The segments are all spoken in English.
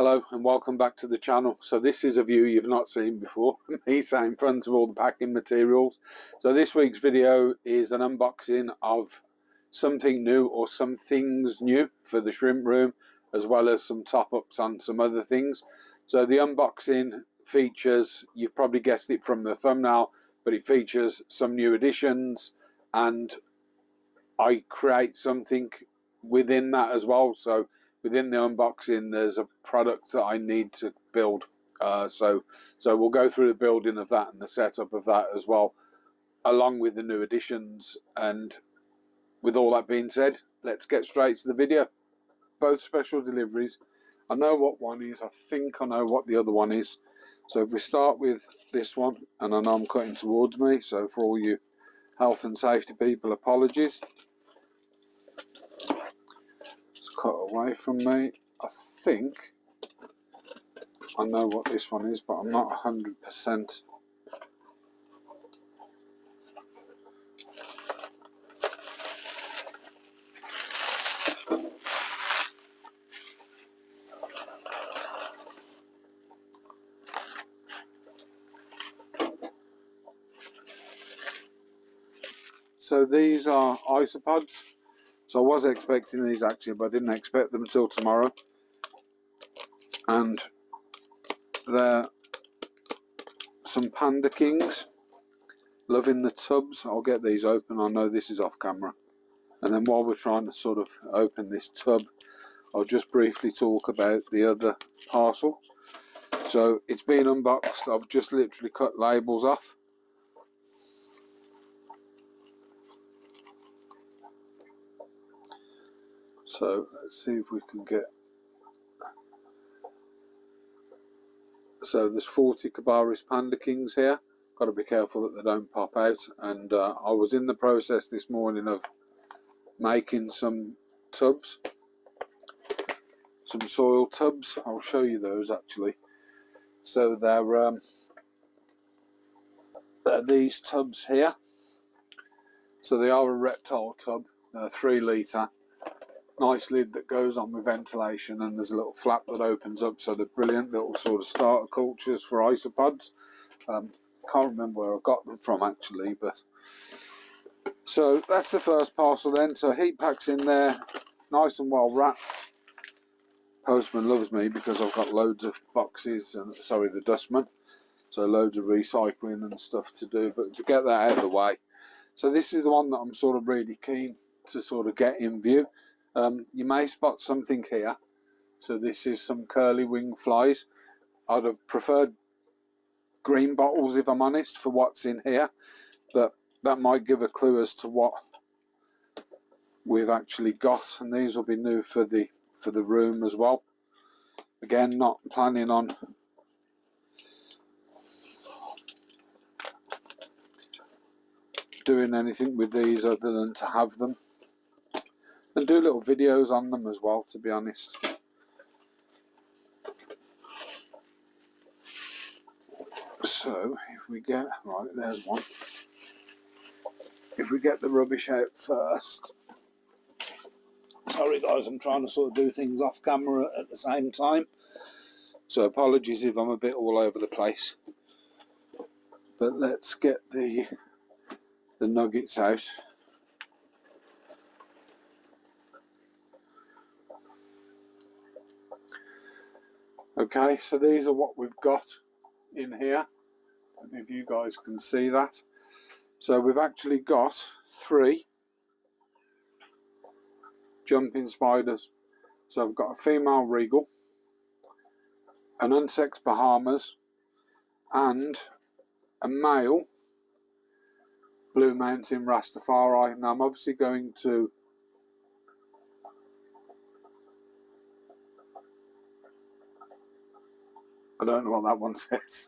Hello and welcome back to the channel. So this is a view you've not seen before, me sat in front of all the packing materials. So this week's video is an unboxing of something new or some things new for the shrimp room, as well as some top-ups on some other things. So the unboxing features, you've probably guessed it from the thumbnail, but it features some new additions and I create something within that as well. So within the unboxing there's a product that I need to build, so we'll go through the building of that and the setup of that as well, along with the new additions. And with all that being said, let's get straight to the video. Both special deliveries. I know what one is, I think I know what the other one is. So if we start with this one, and I know I'm cutting towards me, so for all you health and safety people, apologies. Cut away from me. I think I know what this one is, but I'm not 100%. So these are isopods. So I was expecting these actually, but I didn't expect them until tomorrow. And they're some Panda Kings. Loving the tubs. I'll get these open. I know this is off camera. And then while we're trying to sort of open this tub, I'll just briefly talk about the other parcel. So it's been unboxed. I've just literally cut labels off. So let's see if we can get. So there's 40 Cabaris Panda Kings here. Got to be careful that they don't pop out. And I was in the process this morning of making some tubs, some soil tubs. I'll show you those actually. So they're these tubs here. So they are a reptile tub. They're 3 litre. Nice lid that goes on with ventilation, and there's a little flap that opens up, so they're brilliant little sort of starter cultures for isopods. Can't remember where I got them from actually, but so that's the first parcel then. So heat packs in there, nice and well wrapped. Postman loves me because I've got loads of boxes, and sorry, the dustman, so loads of recycling and stuff to do, but to get that out of the way. So this is the one that I'm sort of really keen to sort of get in view. You may spot something here. So this is some curly wing flies. I'd have preferred green bottles, if I'm honest, for what's in here, but that might give a clue as to what we've actually got. And these will be new for the room as well. Again, not planning on doing anything with these other than to have them and do little videos on them as well, to be honest. So if we get, right, there's one. If we get the rubbish out first. Sorry guys, I'm trying to sort of do things off camera at the same time, so apologies if I'm a bit all over the place. But let's get the nuggets out. Okay, so these are what we've got in here, and if you guys can see that. So we've actually got 3 jumping spiders. So I've got a female regal, an unsexed Bahamas, and a male Blue Mountain Rastafari. Now I'm obviously going to I don't know what that one says.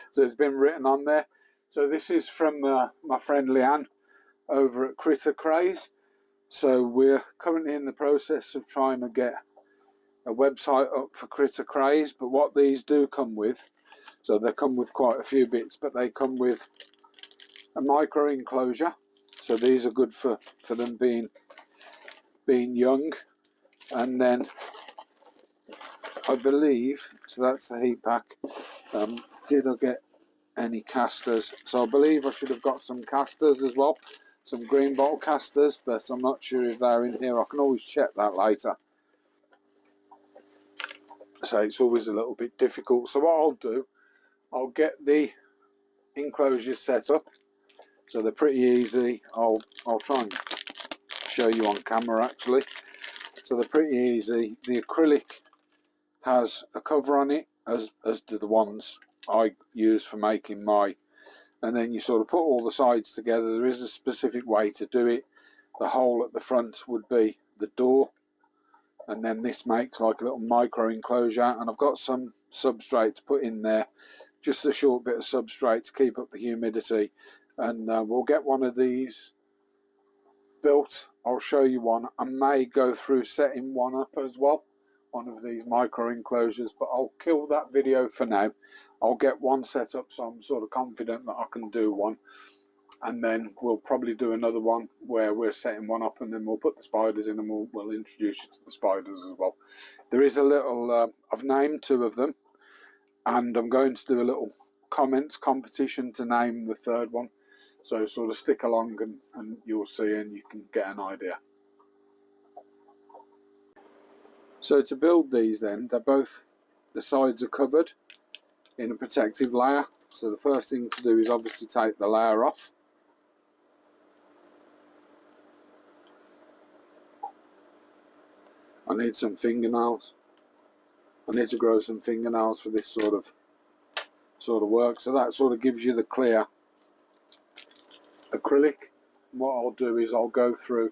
So it's been written on there. So this is from my friend Leanne over at Critter Craze. So we're currently in the process of trying to get a website up for Critter Craze, but what these do come with, so they come with quite a few bits, but they come with a micro enclosure. So these are good for them being young. And then I believe, so that's the heat pack. Did I get any casters? So I believe I should have got some casters as well, some green bottle casters, but I'm not sure if they're in here. I can always check that later. So it's always a little bit difficult. So what I'll do, I'll get the enclosures set up. So they're pretty easy. I'll try and show you on camera actually. So they're pretty easy. The acrylic has a cover on it, as do the ones I use for making my, and then you sort of put all the sides together. There is a specific way to do it. The hole at the front would be the door, and then this makes like a little micro enclosure, and I've got some substrate to put in there, just a short bit of substrate to keep up the humidity, and we'll get one of these built. I'll show you one. I may go through setting one up as well, one of these micro enclosures, but I'll kill that video for now. I'll get one set up, so I'm sort of confident that I can do one, and then we'll probably do another one where we're setting one up, and then we'll put the spiders in, and we'll introduce you to the spiders as well. There is a little, I've named 2 of them, and I'm going to do a little comments competition to name the 3rd one. So sort of stick along and you'll see, and you can get an idea. So to build these then, they're both, the sides are covered in a protective layer. So the first thing to do is obviously take the layer off. I need some fingernails. I need to grow some fingernails for this sort of work. So that sort of gives you the clear acrylic. And what I'll do is I'll go through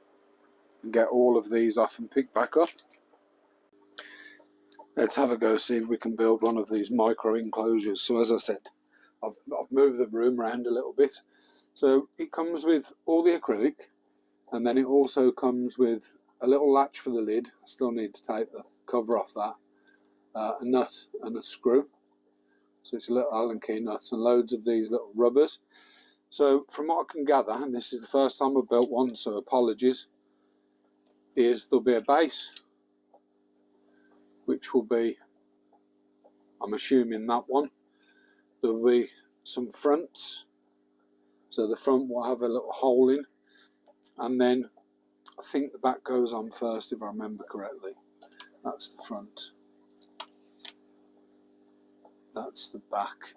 and get all of these off and pick back up. Let's have a go, see if we can build one of these micro enclosures. So as I said, I've moved the room around a little bit. So it comes with all the acrylic, and then it also comes with a little latch for the lid. I still need to take the cover off that, a nut and a screw. So it's a little Allen key nut and loads of these little rubbers. So from what I can gather, and this is the first time I've built one, so apologies, is there'll be a base, which will be, I'm assuming that one. There'll be some fronts, so the front will have a little hole in, and then I think the back goes on first if I remember correctly. That's the front, that's the back.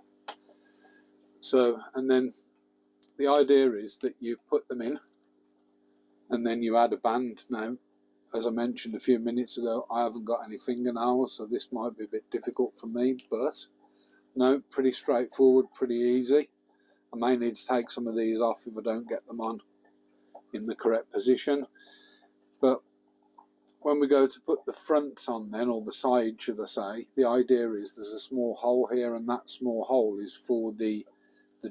So, and then the idea is that you put them in and then you add a band. Now, as I mentioned a few minutes ago, I haven't got any fingernails, so this might be a bit difficult for me, but no, pretty straightforward, pretty easy. I may need to take some of these off if I don't get them on in the correct position. But when we go to put the fronts on then, or the side should I say, the idea is there's a small hole here, and that small hole is for the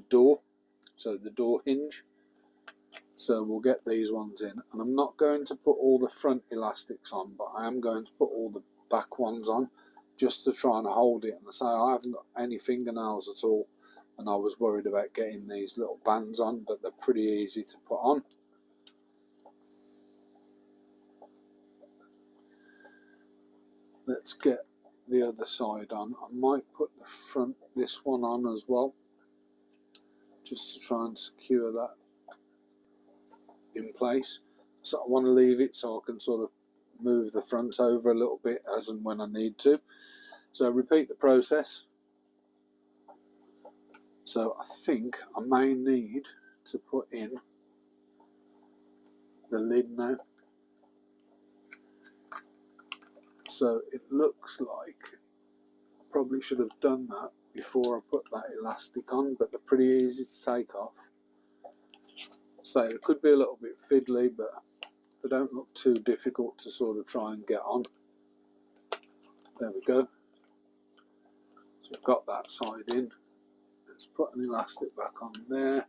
door, so the door hinge. So we'll get these ones in, and I'm not going to put all the front elastics on, but I am going to put all the back ones on just to try and hold it. And I say I haven't got any fingernails at all, and I was worried about getting these little bands on, but they're pretty easy to put on. Let's get the other side on. I might put the front, this one on as well, just to try and secure that in place. So I want to leave it so I can sort of move the front over a little bit as and when I need to. So repeat the process. So I think I may need to put in the lid now. So it looks like I probably should have done that before I put that elastic on, but they're pretty easy to take off. So it could be a little bit fiddly, but they don't look too difficult to sort of try and get on. There we go. So we've got that side in. Let's put an elastic back on there.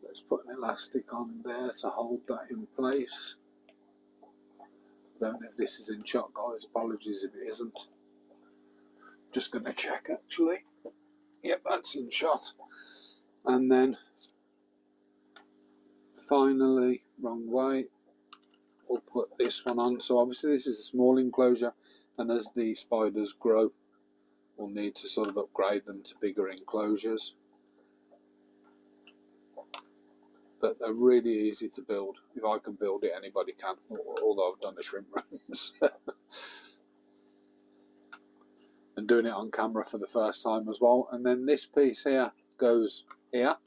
Let's put an elastic on there to hold that in place. I don't know if this is in shot, guys. Apologies if it isn't. Just going to check actually. Yep, that's in shot. And then finally, wrong way, we'll put this one on. So obviously this is a small enclosure. and as the spiders grow we'll need to sort of upgrade them to bigger enclosures. But they're really easy to build. If I can build it, anybody can, although I've done the shrimp rooms. And doing it on camera for the first time as well. And then this piece here goes here.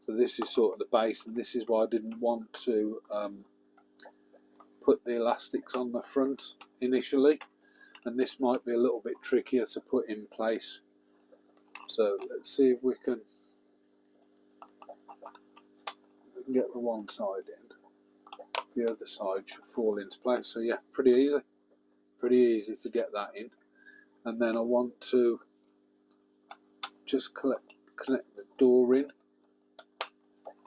So this is sort of the base, and this is why I didn't want to put the elastics on the front initially. And this might be a little bit trickier to put in place. So let's see if we can get the one side in. The other side should fall into place. So yeah, pretty easy to get that in. And then I want to just connect the door in,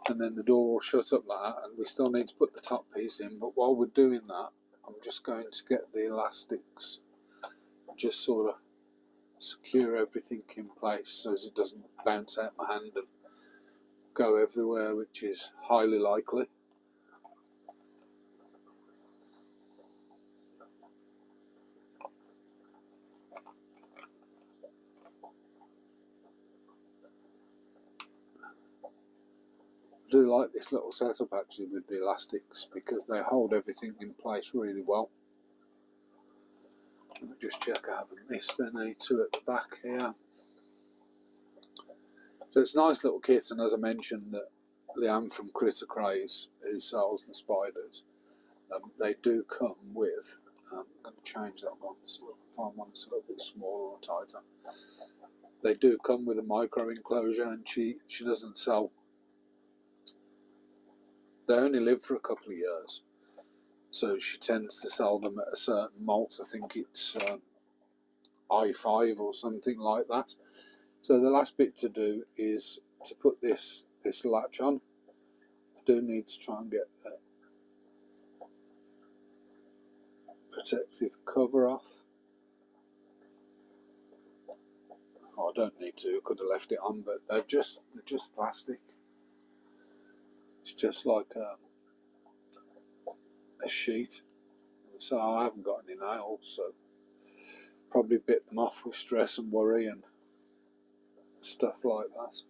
and then the door will shut up like that, and we still need to put the top piece in. But while we're doing that, I'm just going to get the elastics, just sort of secure everything in place so as it doesn't bounce out my hand and go everywhere, which is highly likely. I do like this little setup actually with the elastics because they hold everything in place really well. Let me just check I haven't missed any two at the back here. So it's a nice little kit, and as I mentioned, that Leanne from Critter Craze, who sells the spiders, they do come with, I'm going to change that one so I can find one that's a little bit smaller or tighter. They do come with a micro enclosure, and she doesn't sell. They only live for a couple of years, so she tends to sell them at a certain molt. I think it's I5 or something like that. So the last bit to do is to put this latch on. I do need to try and get the protective cover off. Oh, I don't need to. I could have left it on, but they're just plastic. It's just like a sheet. So I haven't got any nails, so probably bit them off with stress and worry and stuff like that.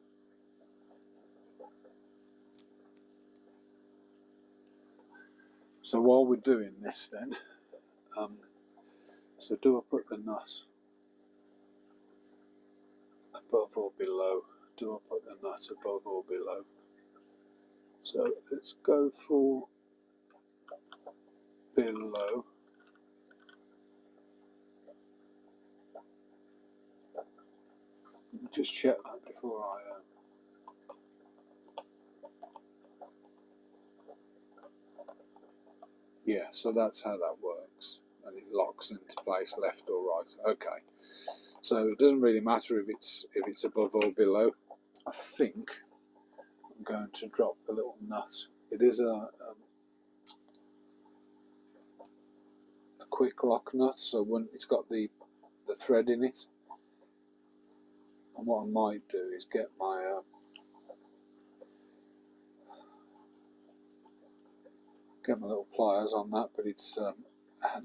So while we're doing this then, so do I put the nut above or below? Do I put the nut above or below? So let's go for below. Just check that before I yeah, so that's how that works, and it locks into place left or right. Okay, so it doesn't really matter if it's above or below. I think I'm going to drop the little nut. It is a quick lock nut, so when it's got the thread in it. And what I might do is get my little pliers on that, but it's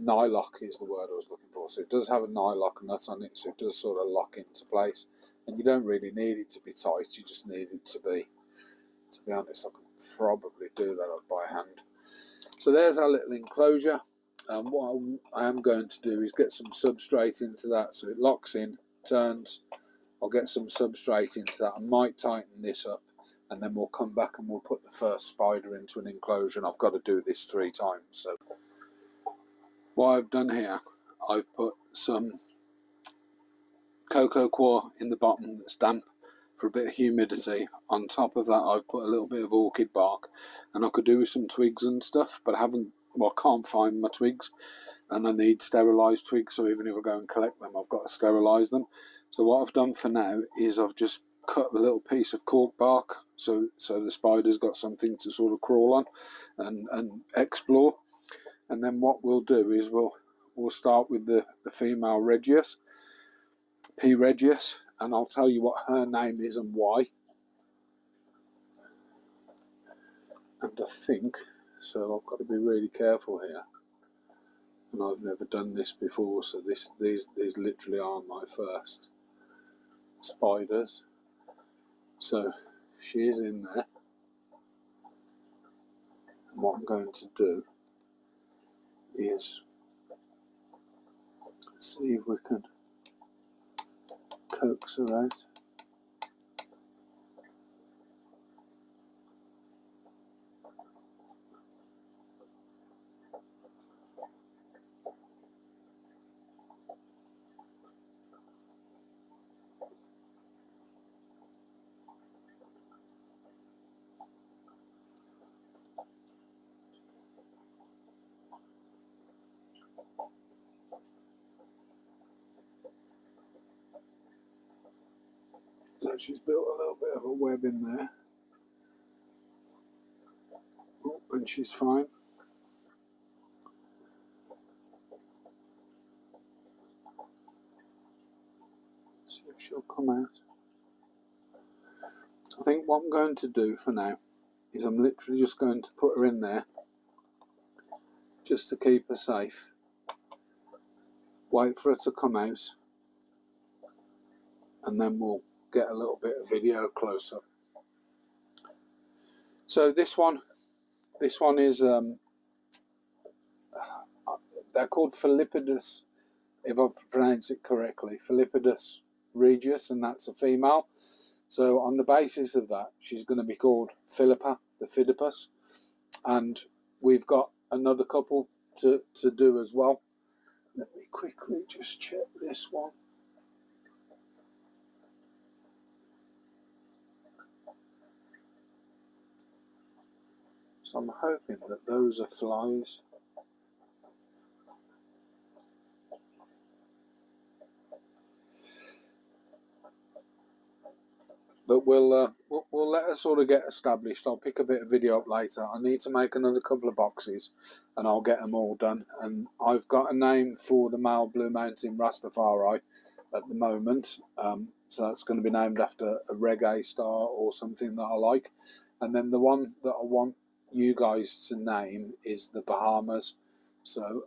nylock is the word I was looking for. So it does have a nylock nut on it, so it does sort of lock into place. And you don't really need it to be tight, you just need it to be honest, I could probably do that by hand. So there's our little enclosure. What I am going to do is get some substrate into that so it locks in, turns. I'll get some substrate into that. I might tighten this up, and then we'll come back and we'll put the first spider into an enclosure, and I've got to do this 3 times. So what I've done here, I've put some cocoa coir in the bottom that's damp for a bit of humidity. On top of that I've put a little bit of orchid bark, and I could do with some twigs and stuff, but I can't find my twigs, and I need sterilised twigs, so even if I go and collect them I've got to sterilise them. So what I've done for now is I've just cut a little piece of cork bark so the spider's got something to sort of crawl on and explore. And then what we'll do is we'll start with the female Regius, P. Regius, and I'll tell you what her name is and why. And I think, so I've got to be really careful here. and I've never done this before, so these literally are my first spiders. So she is in there, and what I'm going to do is see if we can coax her out. So she's built a little bit of a web in there, and she's fine. See if she'll come out. I think what I'm going to do for now is I'm literally just going to put her in there just to keep her safe. Wait for her to come out, and then we'll get a little bit of video close up. So this one is they're called Philippidus, if I pronounce it correctly, Philippidus regius, and that's a female. So on the basis of that, she's going to be called Philippa, the Phidippus, and we've got another couple to do as well. Let me quickly just check this one. So I'm hoping that those are flies. But we'll let her sort of get established. I'll pick a bit of video up later. I need to make another couple of boxes, and I'll get them all done. And I've got a name for the male blue mountain Rastafari at the moment. So that's going to be named after a reggae star or something that I like. And then the one that I want you guys to name is the Bahamas. So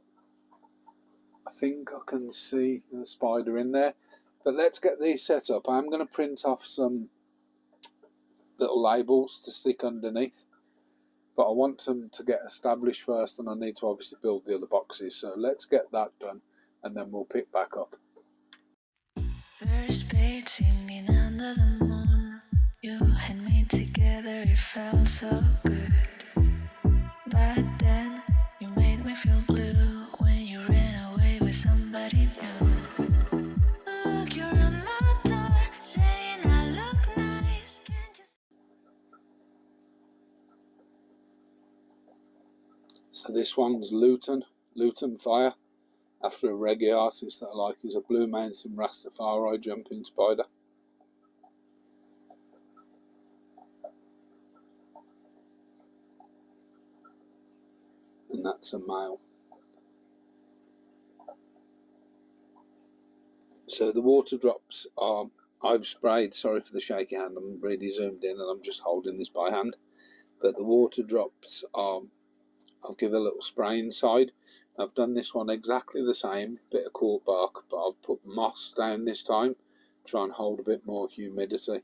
I think I can see the spider in there. But let's get these set up. I'm going to print off some little labels to stick underneath, but I want them to get established first, and I need to obviously build the other boxes. So let's get that done, and then we'll pick back up. First page singing under the moon, you and me together, it felt so good. But then you made me feel blue when you ran away with somebody new. Look, you're at my door, saying I look nice. Can't you... So this one's Luton Fire, after a reggae artist that I like. Is a blue mountain Rastafari jumping spider. And that's a male. So the water drops are, I've sprayed, sorry for the shaky hand, I'm really zoomed in and I'm just holding this by hand. But the water drops are, I'll give a little spray inside. I've done this one exactly the same, bit of cork bark, but I've put moss down this time, try and hold a bit more humidity.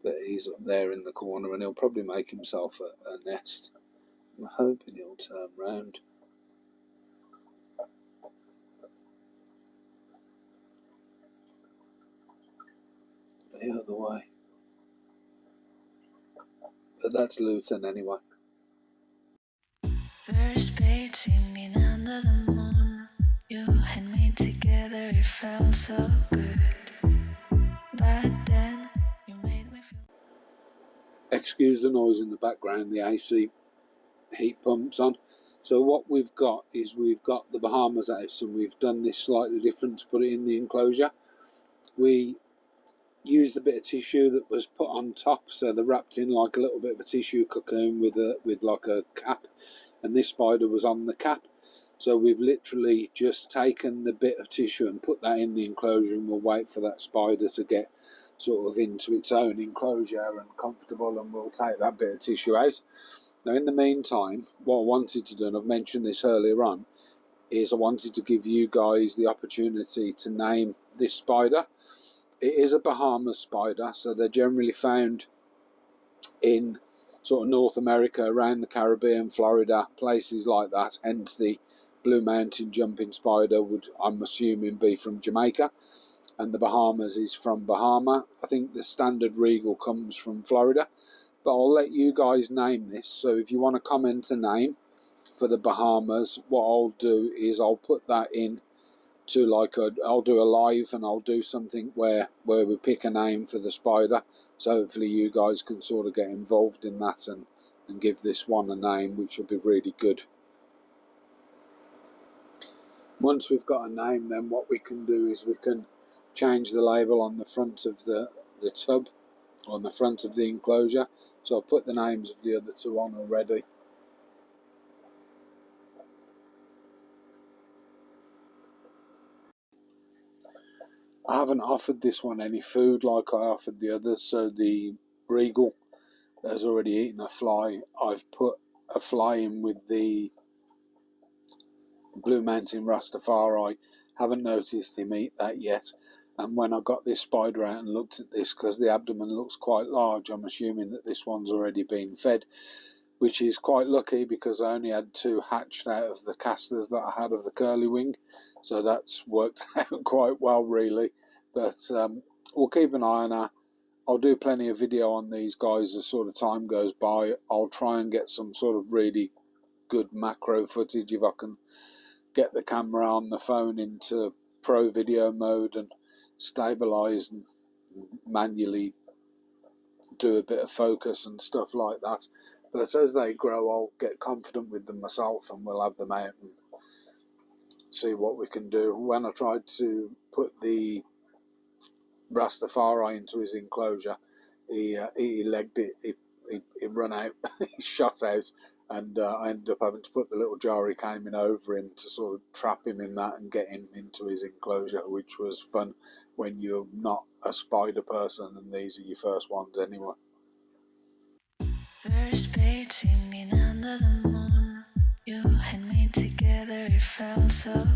But he's up there in the corner and he'll probably make himself a nest. I'm hoping he'll turn round. The other way. But that's Luton anyway. First page singing under the moon, you and me together, it felt so good. But then you made me feel... Excuse the noise in the background, the AC heat pump's on. So what we've got is we've got the Bahamas house, and we've done this slightly different to put it in the enclosure. We used a bit of tissue that was put on top, so they're wrapped in like a little bit of a tissue cocoon with like a cap, and this spider was on the cap. So we've literally just taken the bit of tissue and put that in the enclosure, and we'll wait for that spider to get sort of into its own enclosure and comfortable, and we'll take that bit of tissue out. Now in the meantime, what I wanted to do, and I've mentioned this earlier on, is I wanted to give you guys the opportunity to name this spider. It is a Bahamas spider, so they're generally found in sort of North America, around the Caribbean, Florida, places like that. Hence the Blue Mountain jumping spider would, I'm assuming, be from Jamaica, and the Bahamas is from Bahama. I think the standard regal comes from Florida, but I'll let you guys name this. So if you want to comment a name for the Bahamas, what I'll do is I'll put that in to I'll do a live, and I'll do something where we pick a name for the spider. So hopefully you guys can sort of get involved in that and give this one a name, which will be really good. Once we've got a name, then what we can do is we can change the label on the front of the tub, on the front of the enclosure. So I've put the names of the other two on already. I haven't offered this one any food like I offered the others, so the Regal has already eaten a fly. I've put a fly in with the Blue Mountain Rastafari. Haven't noticed him eat that yet. And when I got this spider out and looked at this, because the abdomen looks quite large, I'm assuming that this one's already been fed, which is quite lucky because I only had 2 hatched out of the casters that I had of the curly wing. So that's worked out quite well, really. But we'll keep an eye on her. I'll do plenty of video on these guys as sort of time goes by. I'll try and get some sort of really good macro footage if I can get the camera on the phone into pro video mode and stabilize and manually do a bit of focus and stuff like that. But as they grow, I'll get confident with them myself and we'll have them out and see what we can do. When I tried to put the Rastafari into his enclosure, he legged it, he run out, he shot out, and I ended up having to put the little jar he came in over him to sort of trap him in that and get him into his enclosure, which was fun when you're not a spider person and these are your first ones anyway. First page singing under the moon. You and me together, it felt so